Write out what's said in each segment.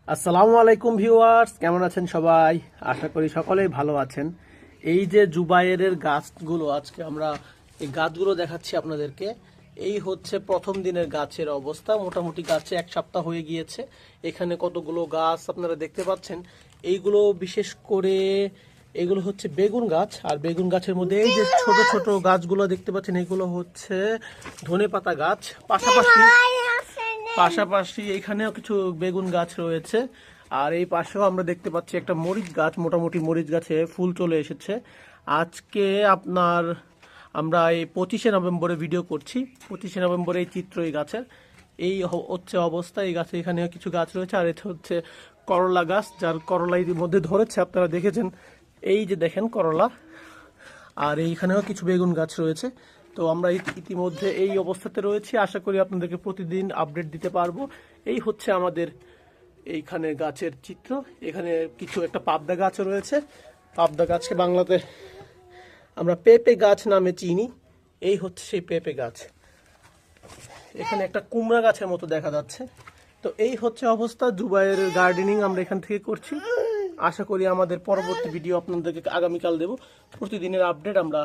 আসসালামু আলাইকুম ভিউয়ার্স, কেমন আছেন সবাই? আশা করি সকলেই ভালো আছেন। এই যে জুবাইরের গাছগুলো আজকে আমরা এই গাছগুলো দেখাচ্ছি আপনাদেরকে। এই হচ্ছে প্রথম দিনের গাছের অবস্থা। মোটামুটি গাছে এক সপ্তাহ হয়ে গিয়েছে। এখানে কতগুলো গাছ আপনারা দেখতে পাচ্ছেন। এইগুলো বিশেষ করে এগুলো হচ্ছে বেগুন গাছ, আর বেগুন গাছের মধ্যে এই যে ছোট ছোট গাছগুলো দেখতে পাচ্ছেন এগুলো হচ্ছে ধনেপাতা গাছ। পাশাপাশি পাশাপাশি এখানেও কিছু বেগুন গাছ রয়েছে। আর এই পাশেও আমরা দেখতে পাচ্ছি একটা মরিচ গাছ, মোটামুটি মরিচ গাছে ফুল চলে এসেছে। আজকে আপনার আমরা এই 25শে নভেম্বরে ভিডিও করছি। 25শে নভেম্বরে এই চিত্র এই গাছের এই হচ্ছে অবস্থা। এই গাছে এখানেও কিছু গাছ রয়েছে, আর এটা হচ্ছে করলা গাছ, যার করলা ইতিমধ্যে ধরেছে, আপনারা দেখেছেন। এই যে দেখেন করলা। আর এইখানেও কিছু বেগুন গাছ রয়েছে। তো আমরা ইতিমধ্যে এই অবস্থাতে রয়েছি। আশা করি আপনাদেরকে প্রতিদিন আপডেট দিতে পারবো। এই হচ্ছে আমাদের এইখানে গাছের চিত্র। এখানে কিছু একটা পাবদা গাছও রয়েছে। পাবদা গাছকে বাংলাতে আমরা পেঁপে গাছ নামে চিনি। এই হচ্ছে সেই পেঁপে গাছ। এখানে একটা কুমড়া গাছের মতো দেখা যাচ্ছে। তো এই হচ্ছে অবস্থা। জুবাইয়ের গার্ডেনিং আমরা এখান থেকে করছি। আশা করি আমাদের পরবর্তী ভিডিও আপনাদেরকে আগামীকাল দেব। প্রতিদিনের আপডেট আমরা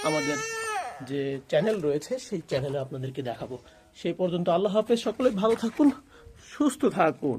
আমাদের যে চ্যানেল রয়েছে সেই চ্যানেলে আপনাদেরকে দেখাবো। সেই পর্যন্ত আল্লাহ হাফেজ। সকলে ভালো থাকুন, সুস্থ থাকুন।